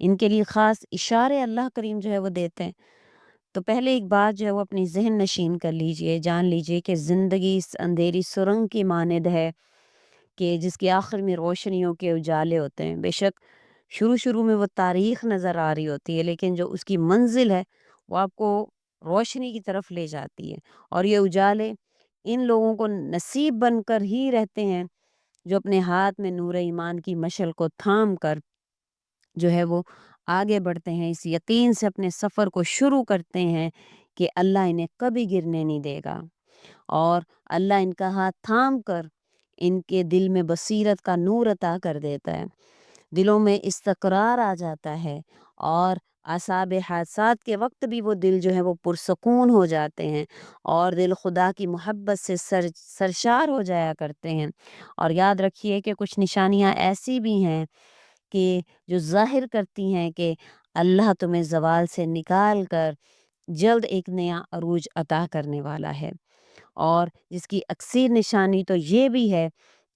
ان کے لیے خاص اشارے اللہ کریم جو ہے وہ دیتے ہیں۔ تو پہلے ایک بات جو ہے وہ اپنی ذہن نشین کر لیجئے، جان لیجئے کہ زندگی اس اندھیری سرنگ کی مانند ہے کہ جس کے آخر میں روشنیوں کے اجالے ہوتے ہیں۔ بے شک شروع میں وہ تاریخ نظر آ رہی ہوتی ہے، لیکن جو اس کی منزل ہے وہ آپ کو روشنی کی طرف لے جاتی ہے، اور یہ اجالے ان لوگوں کو نصیب بن کر ہی رہتے ہیں جو اپنے ہاتھ میں نور ایمان کی مشعل کو تھام کر جو ہے وہ آگے بڑھتے ہیں، اس یقین سے اپنے سفر کو شروع کرتے ہیں کہ اللہ انہیں کبھی گرنے نہیں دے گا، اور اللہ ان کا ہاتھ تھام کر ان کے دل میں بصیرت کا نور عطا کر دیتا ہے، دلوں میں استقرار آ جاتا ہے، اور اعصاب حادثات کے وقت بھی وہ دل جو ہے وہ پرسکون ہو جاتے ہیں، اور دل خدا کی محبت سے سرشار ہو جایا کرتے ہیں۔ اور یاد رکھیے کہ کچھ نشانیاں ایسی بھی ہیں کہ جو ظاہر کرتی ہیں کہ اللہ تمہیں زوال سے نکال کر جلد ایک نیا عروج عطا کرنے والا ہے، اور جس کی اکثر نشانی تو یہ بھی ہے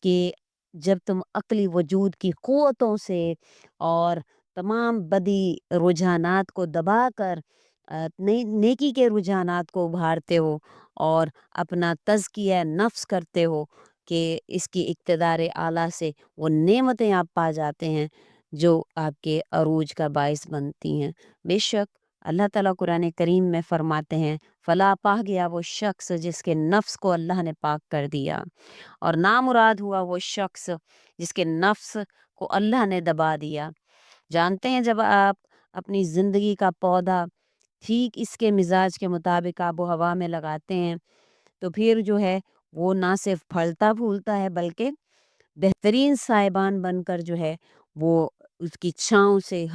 کہ جب تم عقلی وجود کی قوتوں سے اور تمام بدی رجحانات کو دبا کر نیکی کے رجحانات کو ابھارتے ہو اور اپنا تزکیہ نفس کرتے ہو کہ اس کی اقتدار اعلیٰ سے وہ نعمتیں آپ پا جاتے ہیں جو آپ کے عروج کا باعث بنتی ہیں۔ بے شک اللہ تعالیٰ قرآن کریم میں فرماتے ہیں، فلاح پا گیا وہ شخص جس کے نفس کو اللہ نے پاک کر دیا، اور نامراد ہوا وہ شخص جس کے نفس کو اللہ نے دبا دیا۔ جانتے ہیں جب آپ اپنی زندگی کا پودا ٹھیک اس کے مزاج کے مطابق آب و ہوا میں لگاتے ہیں تو پھر جو ہے وہ نہ صرف پھلتا پھولتا ہے بلکہ بہترین سائبان بن کر جو ہے وہ اس کی چھاؤں سے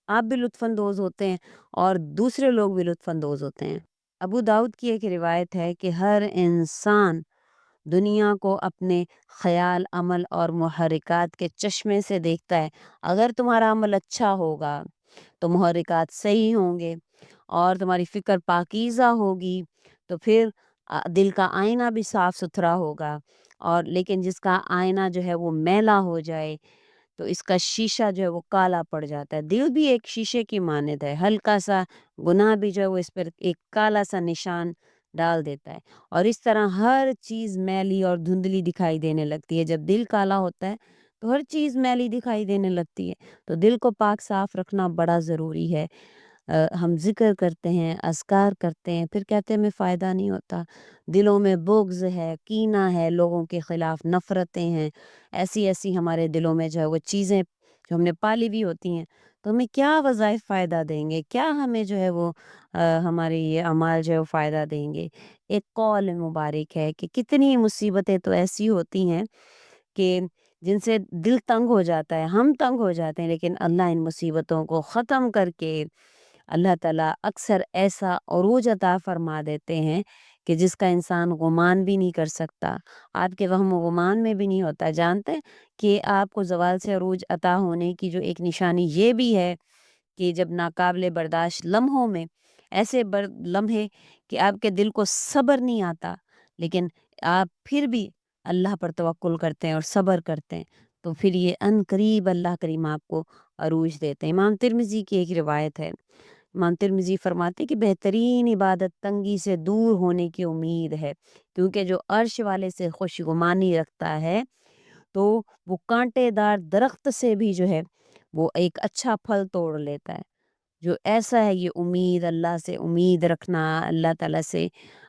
آپ بھی لطف اندوز ہوتے ہیں اور دوسرے لوگ بھی لطف اندوز ہوتے ہیں۔ ابو داؤد کی ایک روایت ہے کہ ہر انسان دنیا کو اپنے خیال، عمل اور محرکات کے چشمے سے دیکھتا ہے۔ اگر تمہارا عمل اچھا ہوگا تو محرکات صحیح ہوں گے، اور تمہاری فکر پاکیزہ ہوگی تو پھر دل کا آئینہ بھی صاف ستھرا ہوگا، اور لیکن جس کا آئینہ جو ہے وہ میلا ہو جائے تو اس کا شیشہ جو ہے وہ کالا پڑ جاتا ہے۔ دل بھی ایک شیشے کی مانند ہے، ہلکا سا گناہ بھی جو ہے وہ اس پر ایک کالا سا نشان ڈال دیتا ہے، اور اس طرح ہر چیز میلی اور دھندلی دکھائی دینے لگتی ہے۔ جب دل کالا ہوتا ہے تو ہر چیز میلی دکھائی دینے لگتی ہے، تو دل کو پاک صاف رکھنا بڑا ضروری ہے۔ ہم ذکر کرتے ہیں، اذکار کرتے ہیں، پھر کہتے ہیں ہمیں فائدہ نہیں ہوتا، دلوں میں بغض ہے، کینہ ہے، لوگوں کے خلاف نفرتیں ہیں، ایسی ہمارے دلوں میں جو ہے وہ چیزیں جو ہم نے پالی بھی ہوتی ہیں، تو ہمیں کیا وظائف فائدہ دیں گے، کیا ہمیں جو ہے وہ ہمارے یہ اعمال جو ہے وہ فائدہ دیں گے۔ ایک قول مبارک ہے کہ کتنی مصیبتیں تو ایسی ہوتی ہیں کہ جن سے دل تنگ ہو جاتا ہے، ہم تنگ ہو جاتے ہیں، لیکن اللہ ان مصیبتوں کو ختم کر کے اللہ تعالیٰ اکثر ایسا عروج عطا فرما دیتے ہیں کہ جس کا انسان گمان بھی نہیں کر سکتا، آپ کے وہم و گمان میں بھی نہیں ہوتا۔ جانتے ہیں کہ آپ کو زوال سے عروج عطا ہونے کی جو ایک نشانی یہ بھی ہے کہ جب ناقابل برداشت لمحوں میں ایسے لمحے کہ آپ کے دل کو صبر نہیں آتا، لیکن آپ پھر بھی اللہ پر توکل کرتے ہیں اور صبر کرتے ہیں، تو پھر یہ ان قریب اللہ کریم آپ کو عروج دیتے ہیں۔ امام ترمذی کی ایک روایت ہے، امام ترمذی فرماتے کہ بہترین عبادت تنگی سے دور ہونے کی امید ہے، کیونکہ جو عرش والے سے خوش گمانی رکھتا ہے تو وہ کانٹے دار درخت سے بھی جو ہے وہ ایک اچھا پھل توڑ لیتا ہے۔ جو ایسا ہے یہ امید، اللہ سے امید رکھنا، اللہ تعالیٰ سے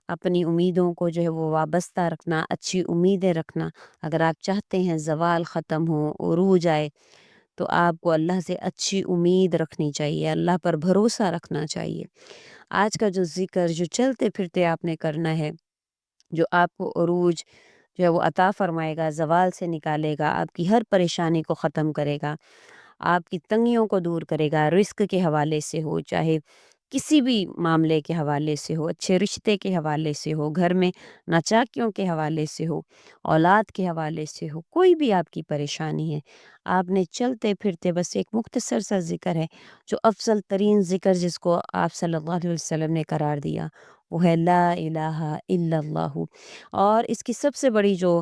اپنی امیدوں کو جو ہے وہ وابستہ رکھنا، اچھی امیدیں رکھنا۔ اگر آپ چاہتے ہیں زوال ختم ہو، عروج آئے، تو آپ کو اللہ سے اچھی امید رکھنی چاہیے، اللہ پر بھروسہ رکھنا چاہیے۔ آج کا جو ذکر جو چلتے پھرتے آپ نے کرنا ہے، جو آپ کو عروج جو ہے وہ عطا فرمائے گا، زوال سے نکالے گا، آپ کی ہر پریشانی کو ختم کرے گا، آپ کی تنگیوں کو دور کرے گا، رزق کے حوالے سے ہو، چاہے کسی بھی معاملے کے حوالے سے ہو، اچھے رشتے کے حوالے سے ہو، گھر میں ناچاکیوں کے حوالے سے ہو، اولاد کے حوالے سے ہو، کوئی بھی آپ کی پریشانی ہے، آپ نے چلتے پھرتے بس ایک مختصر سا ذکر ہے جو افضل ترین ذکر جس کو آپ صلی اللہ علیہ وسلم نے قرار دیا، وہ ہے لا الہ الا اللہ۔ اور اس کی سب سے بڑی جو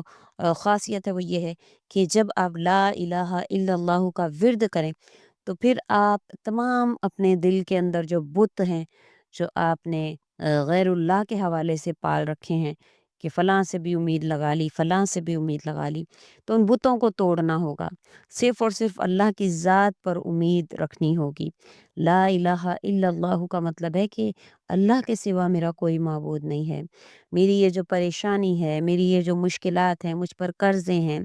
خاصیت ہے وہ یہ ہے کہ جب آپ لا الہ الا اللہ کا ورد کریں تو پھر آپ تمام اپنے دل کے اندر جو بت ہیں، جو آپ نے غیر اللہ کے حوالے سے پال رکھے ہیں کہ فلاں سے بھی امید لگا لی، فلاں سے بھی امید لگا لی، تو ان بتوں کو توڑنا ہوگا، صرف اور صرف اللہ کی ذات پر امید رکھنی ہوگی۔ لا الہ الا اللہ کا مطلب ہے کہ اللہ کے سوا میرا کوئی معبود نہیں ہے۔ میری یہ جو پریشانی ہے، میری یہ جو مشکلات ہیں، مجھ پر قرضے ہیں،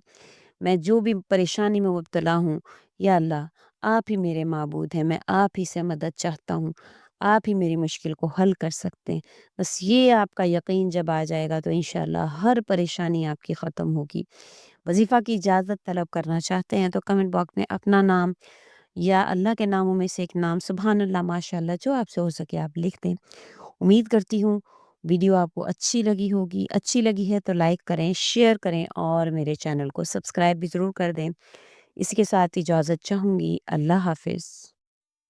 میں جو بھی پریشانی میں مبتلا ہوں، یا اللہ آپ ہی میرے معبود ہیں، میں آپ ہی سے مدد چاہتا ہوں، آپ ہی میری مشکل کو حل کر سکتے ہیں۔ بس یہ آپ کا یقین جب آ جائے گا تو انشاءاللہ ہر پریشانی آپ کی ختم ہوگی۔ وظیفہ کی اجازت طلب کرنا چاہتے ہیں تو کمنٹ باکس میں اپنا نام یا اللہ کے ناموں میں سے ایک نام، سبحان اللہ، ماشاء اللہ، جو آپ سے ہو سکے آپ لکھ دیں۔ امید کرتی ہوں ویڈیو آپ کو اچھی لگی ہوگی، اچھی لگی ہے تو لائک کریں، شیئر کریں اور میرے چینل کو سبسکرائب بھی ضرور کر دیں۔ اس کے ساتھ اجازت چاہوں گی۔ اللہ حافظ۔